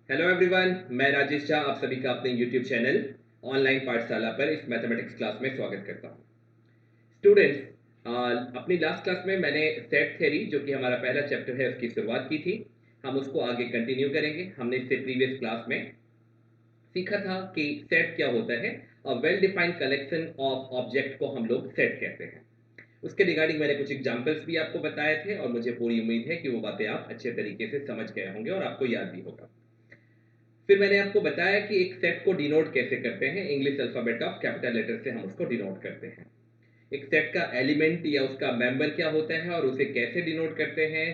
Hello everyone, मैं राजेश झा आप सभी का अपने यूट्यूब चैनल ऑनलाइन पाठशाला पर इस मैथमेटिक्स क्लास में स्वागत करता हूं। स्टूडेंट्स, अपनी लास्ट क्लास में मैंने सेट थ्योरी जो कि हमारा पहला चैप्टर है उसकी शुरुआत की थी। हम उसको आगे कंटिन्यू करेंगे। हमने इससे प्रीवियस क्लास में सीखा था कि सेट क्या होता है। A well defined collection of object को हम लोग सेट कहते हैं। उसके रिगार्डिंग मैंने कुछ एग्जाम्पल्स भी आपको बताए थे और मुझे पूरी उम्मीद है कि वो बातें आप अच्छे तरीके से समझ गए होंगे और आपको याद भी होगा। फिर मैंने आपको बताया कि एक सेट को डिनोट कैसे करते हैं। English alphabet of capital letter से हम उसको डिनोट करते हैं। एक सेट का एलिमेंट या उसका मेंबर क्या होता है और उसे कैसे डिनोट करते हैं।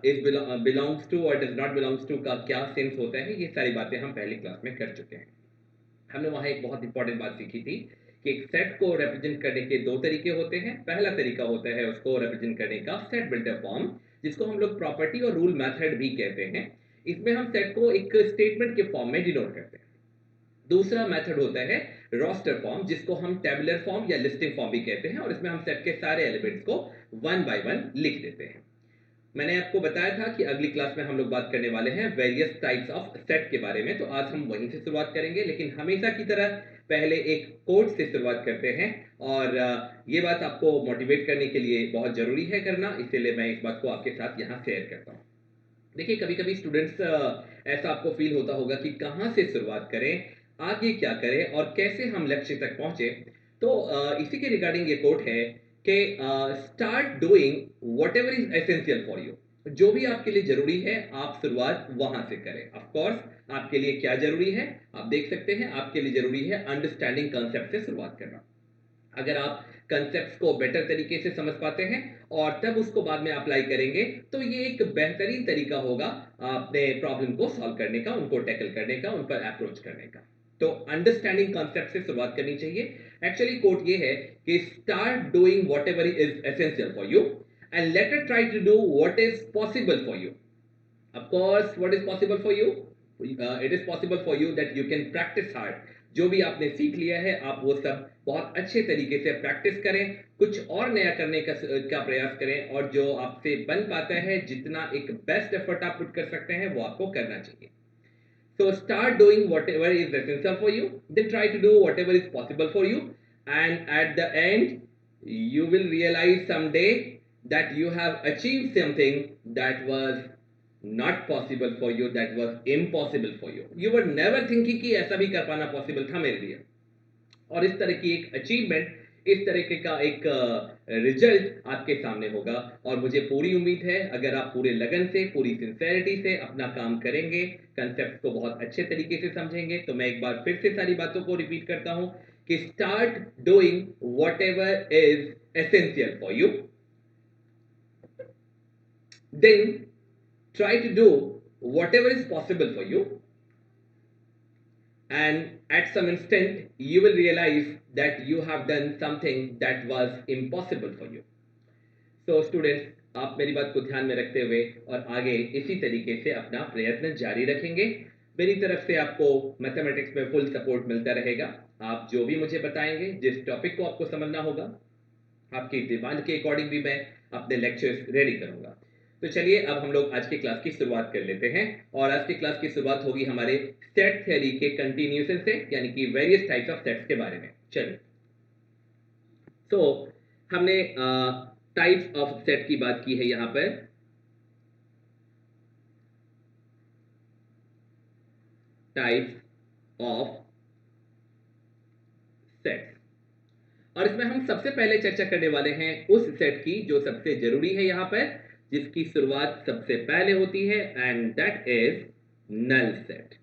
इज बिलोंग्स टू और डज नॉट बिलोंग्स टू का क्या सेंस होता है, ये सारी बातें हम पहली क्लास में कर चुके हैं। हमने वहां एक बहुत इंपॉर्टेंट बात सीखी थी कि एक सेट को रिप्रेजेंट करने के दो तरीके होते हैं। पहला तरीका होता है उसको रिप्रेजेंट करने का सेट बिल्डर फॉर्म, जिसको हम लोग प्रॉपर्टी और रूल मेथड भी कहते हैं। इसमें हम सेट को एक स्टेटमेंट के फॉर्म में डिनोट करते हैं। दूसरा मेथड होता है रोस्टर फॉर्म, जिसको हम टेबुलर फॉर्म या लिस्टिंग फॉर्म भी कहते हैं, और इसमें हम सेट के सारे एलिमेंट्स को वन बाय वन लिख देते हैं। मैंने आपको बताया था कि अगली क्लास में हम लोग बात करने वाले हैं वेरियस टाइप्स ऑफ सेट के बारे में, तो आज हम वहीं से शुरुआत करेंगे। लेकिन हमेशा की तरह पहले एक कोट से शुरुआत करते हैं, और ये बात आपको मोटिवेट करने के लिए बहुत जरूरी है करना, इसलिए मैं इस बात को आपके साथ यहाँ शेयर करता हूँ। देखिए, कभी कभी स्टूडेंट्स, ऐसा आपको फील होता होगा कि कहाँ से शुरुआत करें, आगे क्या करें और कैसे हम लक्ष्य तक पहुंचे। तो इसी के रिगार्डिंग ये कोट है कि start doing what ever is essential for you. जो भी आपके लिए जरूरी है आप शुरुआत वहां से करें। ऑफ कोर्स आपके लिए क्या जरूरी है आप देख सकते हैं। आपके लिए जरूरी है अंडरस्टैंडिंग कंसेप्ट से शुरुआत करना। अगर आप कंसेप्ट को बेटर तरीके से समझ पाते हैं और तब उसको बाद में अप्लाई करेंगे, तो ये एक बेहतरीन तरीका होगा अपने प्रॉब्लम को सॉल्व करने का, उनको टैकल करने का, उन पर अप्रोच करने का। तो अंडरस्टैंडिंग कॉन्सेप्ट से शुरुआत करनी चाहिए। एक्चुअली कोट ये है कि start doing whatever is essential for you and let us try to do what is possible for you. Of course, what is possible for you? It is possible for you that you can practice hard. जो भी आपने सीख लिया है आप वो सब बहुत अच्छे तरीके से प्रैक्टिस करें, कुछ और नया करने का प्रयास करें, और जो आपसे बन पाता है, जितना एक बेस्ट एफर्ट आप पुट कर सकते हैं वो आपको करना चाहिए। So start doing whatever is essential for you, then try to do whatever is possible for you, and at the end, you will realize someday that you have achieved something that was not possible for you, that was impossible for you. You were never thinking कि ऐसा भी कर पाना possible था मेरे लिए, और इस तरह की एक अचीवमेंट, इस तरीके का एक रिजल्ट आपके सामने होगा। और मुझे पूरी उम्मीद है अगर आप पूरे लगन से, पूरी सिंसेरिटी से अपना काम करेंगे, कंसेप्ट को बहुत अच्छे तरीके से समझेंगे, तो मैं एक बार फिर से सारी बातों को रिपीट करता हूं कि start doing whatever is essential for you, then try to do whatever is possible for you, and at some instant you will realize that you have done something that was impossible for you. So students, आप मेरी बात को ध्यान में रखते हुए और आगे इसी तरीके से अपना प्रयत्न जारी रखेंगे। मेरी तरफ से आपको मैथमेटिक्स में फुल सपोर्ट मिलता रहेगा। आप जो भी मुझे बताएंगे, जिस टॉपिक को आपको समझना होगा, आपकी डिमांड के अकॉर्डिंग भी मैं अपने लेक्चर्स रेडी करूंगा। तो चलिए अब हम लोग आज की क्लास की शुरुआत कर लेते हैं, और आज की क्लास की शुरुआत होगी हमारे सेट थ्योरी के कंटिन्यूएशन से, यानी कि वेरियस टाइप्स ऑफ सेट्स के बारे में। चलिए, तो हमने टाइप्स ऑफ सेट की बात की है यहां पर। टाइप्स ऑफ सेट्स, और इसमें हम सबसे पहले चर्चा करने वाले हैं उस सेट की जो सबसे जरूरी है यहां पर, जिसकी शुरुआत सबसे पहले होती है, and that is null set.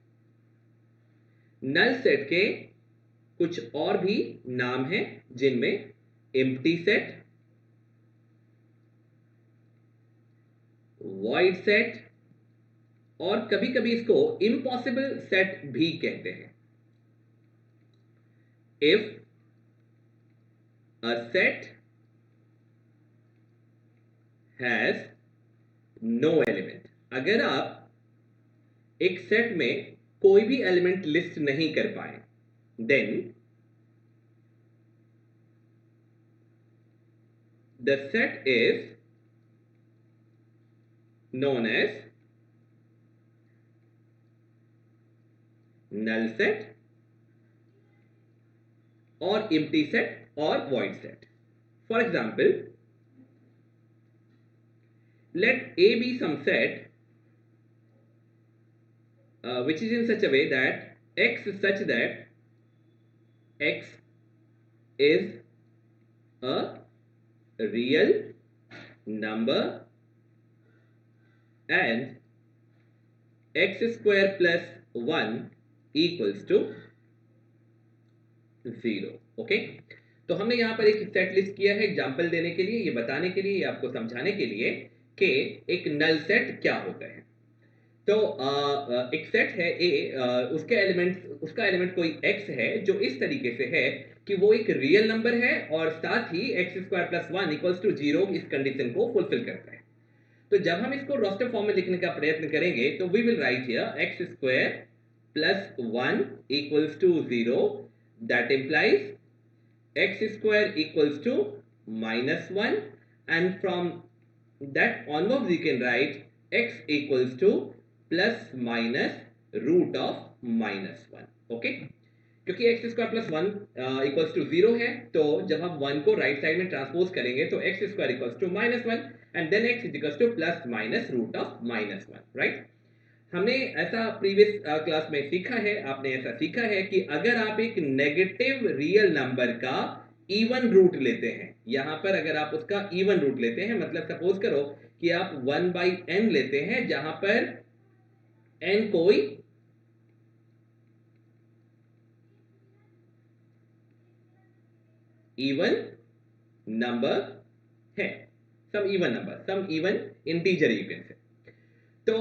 Null set के कुछ और भी नाम हैं, जिनमें एम्प्टी सेट, वॉइड सेट, और कभी कभी इसको इम्पॉसिबल सेट भी कहते हैं। If a set has no element, अगर आप एक सेट में कोई भी एलिमेंट लिस्ट नहीं कर पाए, then the set is known as null set or empty set or void set. For example, let A be some set which is in such a way that x is such that x is a real number and x square plus 1 equals to 0. Okay, तो हमने यहां पर एक set list किया है example देने के लिए, ये बताने के लिए, ये आपको समझाने के लिए कि एक नल सेट क्या होता है। तो एक सेट है ए, उसका एलिमेंट कोई x है जो इस तरीके से है कि वो एक रियल नंबर है और साथ ही x square plus 1 equals to 0 इस कंडीशन को फुलफिल करता है। तो जब हम इसको रोस्टर फॉर्म में लिखने का प्रयत्न करेंगे तो we will write here x square plus 1 equals to 0, that implies x square equals to minus 1, and from that onwards we can write x equals to plus minus root of minus 1. Okay, क्योंकि x square plus 1 equals to 0 है, तो जब हम 1 को right side में transpose करेंगे तो x square equals to minus 1 and then x equals to plus minus root of minus 1, right. हमने ऐसा प्रीवियस क्लास में सीखा है, आपने ऐसा सीखा है कि अगर आप एक नेगेटिव रियल नंबर का इवन रूट लेते हैं, यहां पर अगर आप उसका इवन रूट लेते हैं, मतलब सपोज करो कि आप 1 बाई n लेते हैं जहां पर n कोई इवन नंबर है, some even integer you can say. तो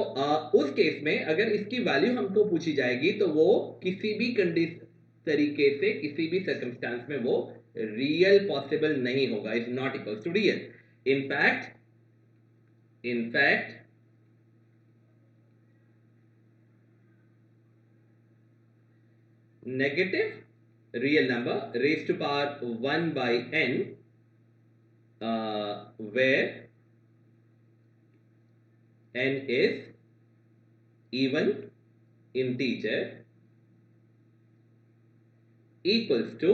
उस केस में अगर इसकी वैल्यू हमको पूछी जाएगी तो वो किसी भी कंडीशन तरीके से किसी भी सर्कमस्टांस में वो रियल पॉसिबल नहीं होगा, is not equals to real. In fact negative real number raise to power 1 by n where n is even integer equals to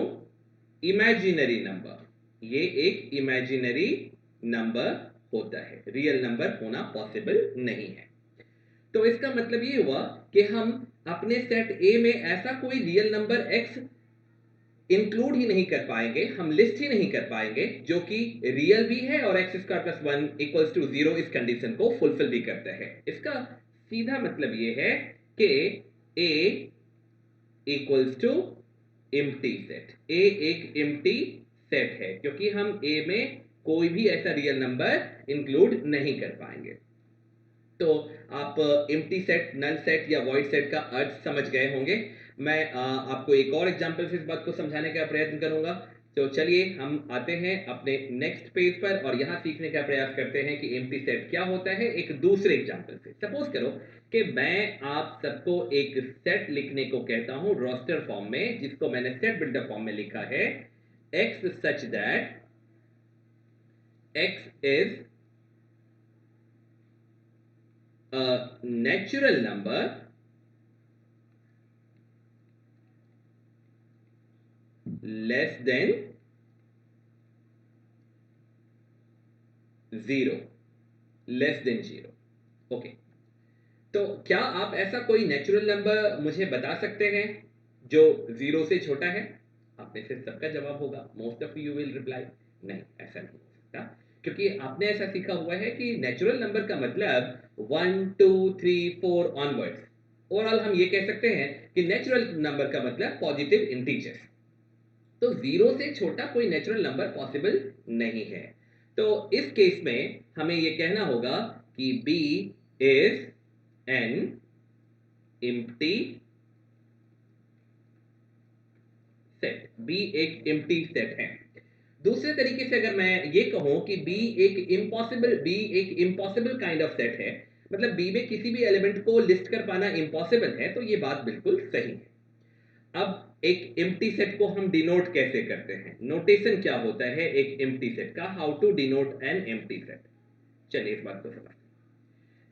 imaginary number, ये एक इमेजिनरी नंबर होता है, रियल नंबर होना पॉसिबल नहीं है। तो इसका मतलब ये हुआ कि हम अपने सेट ए में ऐसा कोई रियल नंबर x इंक्लूड ही नहीं कर पाएंगे, हम लिस्ट ही नहीं कर पाएंगे जो कि रियल भी है और x square plus 1 equals to 0 इस कंडीशन को फुलफिल भी करता है। इसका सीधा मतलब ये है कि a equals to empty set, a एक एम्प्टी सेट है क्योंकि हम ए में कोई भी ऐसा रियल नंबर इंक्लूड नहीं कर पाएंगे। तो आप एम्प्टी सेट, नल सेट या वॉइड सेट का अर्थ समझ गए होंगे। मैं आपको एक और एग्जांपल से इस बात को समझाने का प्रयत्न करूंगा। तो चलिए हम आते हैं अपने नेक्स्ट पेज पर और यहां सीखने का प्रयास करते हैं कि एम्प्टी सेट क्या होता है एक दूसरे एग्जांपल से। सपोज करो कि मैं आप सबको एक सेट लिखने को कहता हूं रोस्टर फॉर्म में, जिसको मैंने सेट बिल्डर फॉर्म में लिखा है x such that x is a natural number less than 0, okay. तो क्या आप ऐसा कोई नेचुरल नंबर मुझे बता सकते हैं जो 0 से छोटा है? आप में से सबका जवाब होगा, most of you will reply नहीं, ऐसा नहीं हो सकता, क्योंकि आपने ऐसा सीखा हुआ है कि नेचुरल नंबर का मतलब 1 2 3 4 ऑनवर्ड्स। ओवरऑल हम ये कह सकते हैं कि नेचुरल नंबर का मतलब पॉजिटिव इंटीजर। तो 0 से छोटा कोई नेचुरल नंबर पॉसिबल नहीं है। तो इस केस में हमें यह कहना होगा कि b is an empty set, b एक एम्प्टी सेट है। दूसरे तरीके से अगर मैं ये कहूं कि b एक इम्पॉसिबल काइंड ऑफ सेट है, मतलब b में किसी भी एलिमेंट को लिस्ट कर पाना इम्पॉसिबल है, तो ये बात बिल्कुल सही है। अब एक एम्प्टी सेट को हम डिनोट कैसे करते हैं, नोटेशन क्या होता है एक एम्प्टी सेट का, how to denote an empty set. चलिए इस बात को समझते हैं।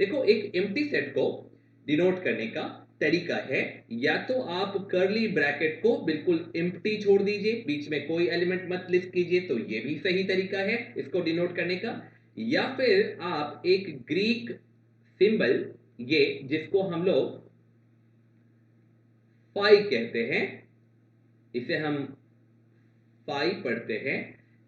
देखो, एक एम्प्टी सेट को डिनोट करने का तरीका है, या तो आप कर्ली ब्रैकेट को बिल्कुल एम्प्टी छोड़ दीजिए, बीच में कोई एलिमेंट मत लिस्ट कीजिए, तो ये भी सही तरीका है इसको डिनोट करने का, या फिर आप एक ग्रीक सिंबल, ये जिसको हम लोग फाई कहते हैं, इसे हम फाई पढ़ते हैं,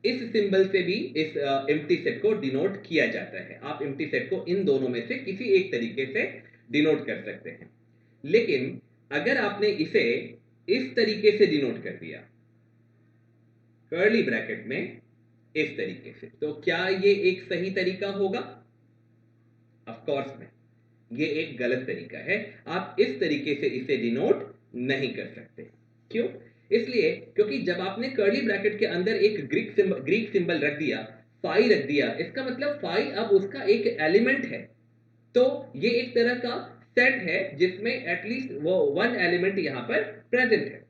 इस सिंबल से भी इस एम्प्टी सेट को डिनोट किया जाता है। आप एम्प्टी सेट को इन दोनों में से किसी एक तरीके से डिनोट कर सकते हैं। लेकिन अगर आपने इसे इस तरीके से डिनोट कर दिया, कर्ली ब्रैकेट में इस तरीके से, तो क्या ये एक सही तरीका होगा? ऑफ कोर्स में ये एक गलत तरीका है। आप इस तरीके से इसे डिनोट नहीं कर सकते। क्यों? इसलिए क्योंकि जब आपने कर्ली ब्रैकेट के अंदर एक ग्रीक सिंबल रख दिया, फाई रख दिया, इसका मतलब फाई अब उसका एक एलिमेंट है। तो ये एक तरह का सेट है जिसमें एटलीस्ट वो वन एलिमेंट यहां पर प्रेजेंट है।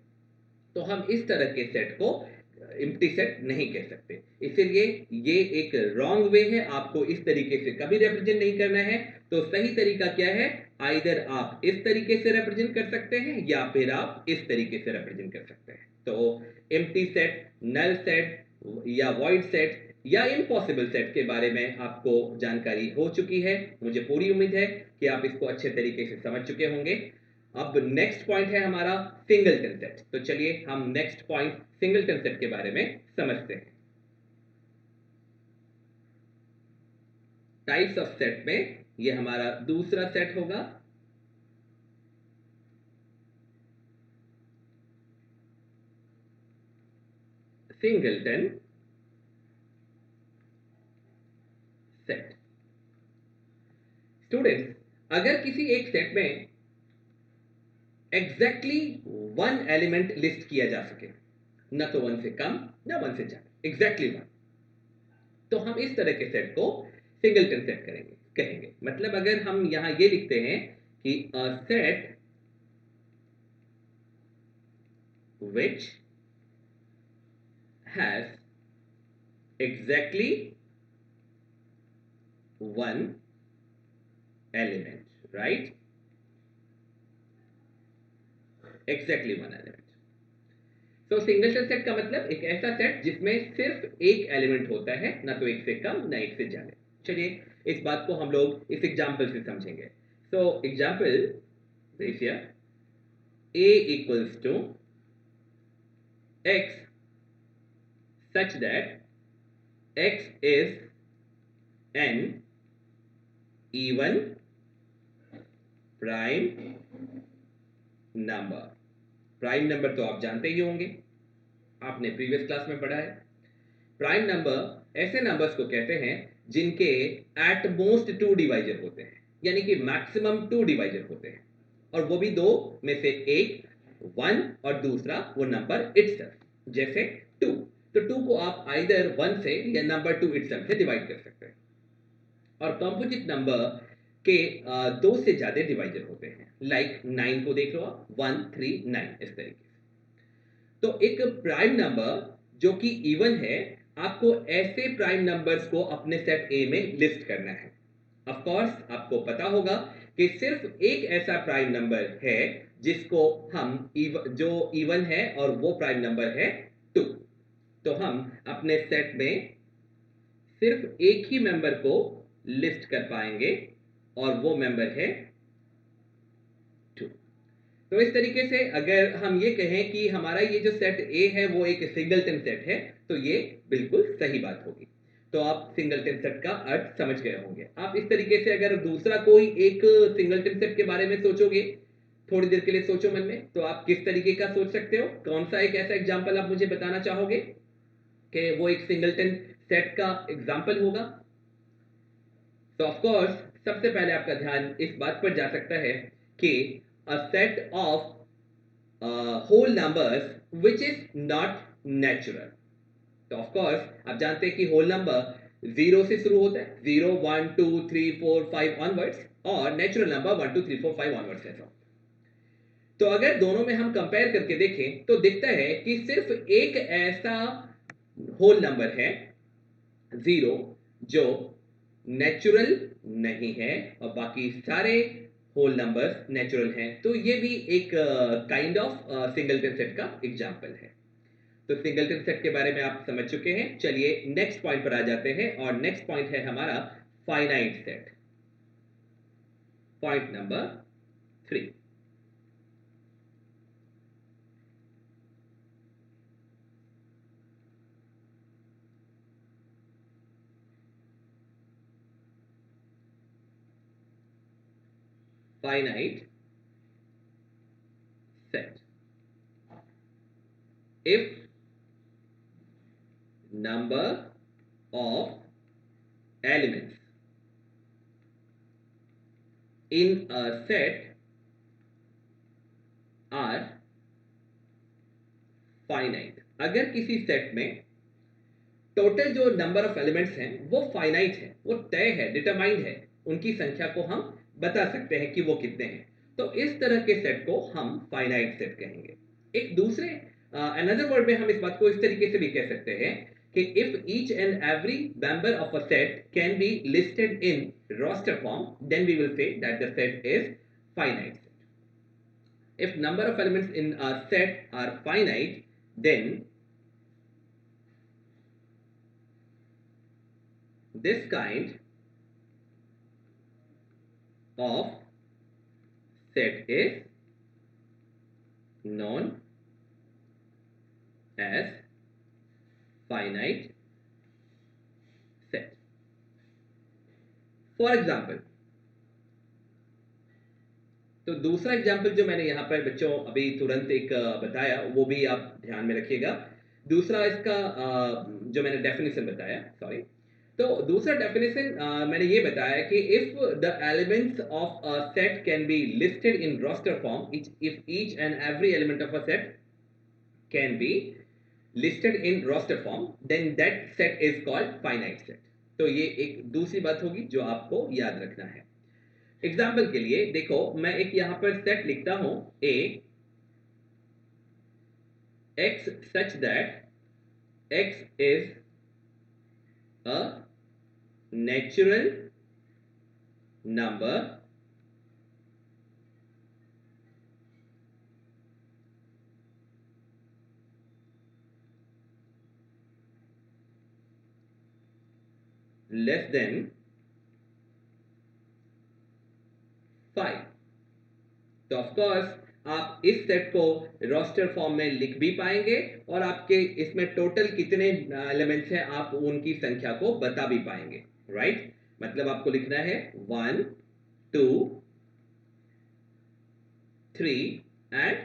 तो हम इस तरह के सेट को एम्प्टी सेट नहीं कह सकते। इसीलिए ये एक रॉन्ग वे है, आपको इस तरीके से कभी रिप्रेजेंट नहीं करना है। तो सही तरीका क्या है? आइदर आप इस तरीके से रिप्रेजेंट कर सकते हैं या फिर आप इस तरीके से रिप्रेजेंट कर सकते हैं। तो एम्प्टी सेट, नल सेट या वॉइड सेट या इम्पॉसिबल सेट के बारे में आपको जानकारी हो चुकी है। मुझे पूरी उम्मीद है कि आप इसको अच्छे तरीके से समझ चुके होंगे। अब नेक्स्ट पॉइंट है हमारा सिंगलटन सेट। तो चलिए हम नेक्स्ट पॉइंट सिंगलटन सेट के बारे में समझते हैं। टाइप्स ऑफ सेट में ये हमारा दूसरा सेट होगा। Singleton set. स्टूडेंट्स, अगर किसी एक सेट में एग्जैक्टली वन एलिमेंट लिस्ट किया जा सके, न तो वन से कम न वन से ज्यादा, एग्जैक्टली वन, तो हम इस तरह के सेट को सिंगलटन सेट कहेंगे। मतलब अगर हम यहां ये लिखते हैं कि a set which has exactly one element, right? Exactly one element. तो सिंगलटन सेट का मतलब एक ऐसा सेट जिसमें सिर्फ एक एलिमेंट होता है, ना तो एक से कम ना एक से ज्यादा। चलिए इस बात को हम लोग इस एग्जाम्पल से समझेंगे। सो एग्जाम्पल देखिए, a equals to x such that x is an even prime number. Prime number तो आप जानते ही होंगे, आपने प्रीवियस क्लास में पढ़ा है। प्राइम नंबर ऐसे नंबर्स को कहते हैं जिनके एट मोस्ट टू डिवाइजर होते हैं, यानी कि मैक्सिमम टू डिवाइजर होते हैं, और वो भी दो में से एक वन और दूसरा वो नंबर इटसेल्फ। जैसे टू, तो टू को आप आइदर वन से या नंबर टू इटसेल्फ से डिवाइड कर सकते हैं। और कंपोजिट नंबर के दो से ज्यादा डिवाइजर होते हैं, लाइक 9 को देख लो आप, 1 3 9 इस तरीके से। तो एक प्राइम नंबर जो कि इवन है, आपको ऐसे प्राइम नंबर्स को अपने सेट ए में लिस्ट करना है। ऑफ कोर्स आपको पता होगा कि सिर्फ एक ऐसा प्राइम नंबर है जिसको हम जो इवन है, और वो प्राइम नंबर है 2। तो हम अपने सेट में सिर्फ एक ही मेंबर को लिस्ट कर पाएंगे और वो मेंबर है 2। तो इस तरीके से अगर हम ये कहें कि हमारा ये जो सेट ए है वो एक सिंगलटन सेट है, तो ये बिल्कुल सही बात होगी। तो आप सिंगलटन सेट का अर्थ समझ गए होंगे। आप इस तरीके से अगर दूसरा कोई एक सिंगलटन सेट के बारे में सोचोगे, थोड़ी देर के लिए सोचो मन में, तो आप किस तरीके का सोच सकते हो? कौन सा एक ऐसा एग्जाम्पल आप मुझे बताना चाहोगे कि वो एक सिंगलटन सेट का एग्जाम्पल होगा? तो ऑफ कोर्स सबसे पहले आपका ध्यान इस बात पर जा सकता है कि a set of whole numbers which is not natural. तो ऑफ कोर्स आप जानते हैं कि होल नंबर जीरो से शुरू होता है, 0 1 2 3 4 5 ऑनवर्ड्स, और नेचुरल नंबर 1 2 3 4 5 ऑनवर्ड्स ऐसा। तो अगर दोनों में हम कंपेयर करके देखें तो दिखता है कि सिर्फ एक ऐसा होल नंबर है 0 जो नेचुरल नहीं है, और बाकी सारे होल नंबर्स नेचुरल हैं, तो ये भी एक काइंड ऑफ सिंगलटन सेट का एग्जांपल है। तो सिंगलटन सेट के बारे में आप समझ चुके हैं। चलिए नेक्स्ट पॉइंट पर आ जाते हैं, और नेक्स्ट पॉइंट है हमारा finite set. Point number 3। finite set. If number of elements in a set are finite, अगर किसी सेट में टोटल जो नंबर ऑफ एलिमेंट्स हैं वो फाइनाइट है, वो तय है, डिटरमाइंड है, उनकी संख्या को हम बता सकते हैं कि वो कितने हैं, तो इस तरह के सेट को हम फाइनाइट सेट कहेंगे। एक दूसरे अनदर वर्ड में हम इस बात को इस तरीके से भी कह सकते हैं कि if each and every member of a set can be listed in roster form, then we will say that the set is finite set. If number of elements in a set are finite, then this kind of set is known as finite set. For example, तो दूसरा example जो मैंने यहां पर बच्चों अभी तुरंत एक बताया, वो भी आप ध्यान में रखिएगा। दूसरा इसका जो मैंने डेफिनेशन बताया, सॉरी, तो दूसरा डेफिनेशन मैंने ये बताया कि if the elements of a set can be listed in roster form, if each and every element of a set can be listed in roster form, then that set is called finite set। तो ये एक दूसरी बात होगी जो आपको याद रखना है। एग्जाम्पल के लिए देखो, मैं एक यहां पर सेट लिखता हूं a x such that x is a natural number less than 5। तो ऑफ कोर्स आप इस सेट को रोस्टर फॉर्म में लिख भी पाएंगे, और आपके इसमें टोटल कितने एलिमेंट्स हैं आप उनकी संख्या को बता भी पाएंगे, राइट? मतलब आपको लिखना है 1 2 3 एंड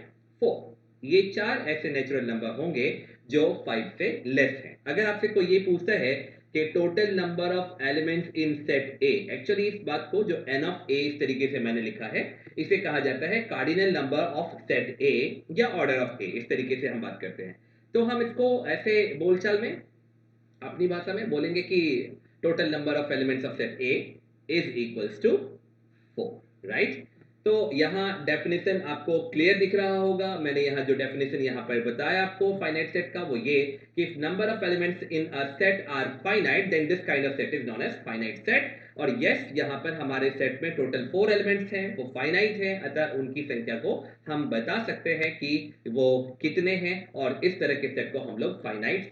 4। ये चार ऐसे नेचुरल नंबर होंगे जो 5 से लेस हैं। अगर आपसे कोई ये पूछता है कि total number of elements in set A, actually इस बात को जो एन ऑफ ए इस तरीके से मैंने लिखा है, इसे कहा जाता है कार्डिनल नंबर ऑफ सेट ए या ऑर्डर ऑफ ए, इस तरीके से हम बात करते हैं। तो हम इसको ऐसे बोलचाल में अपनी भाषा में बोलेंगे कि total number of elements of set A is equals to 4, right? तो यहां डेफिनेशन आपको क्लियर दिख रहा होगा। मैंने यहां जो डेफिनेशन यहां पर बताया आपको फाइनाइट सेट का, वो ये कि if number of elements in a set are finite, then this kind of set is known as finite set. और यस, यहां पर हमारे सेट में टोटल 4 एलिमेंट्स हैं, वो फाइनाइट है, अतः उनकी संख्या को हम बता सकते हैं कि वो कितने हैं, और इस तरह के सेट को हम लोग फाइनाइट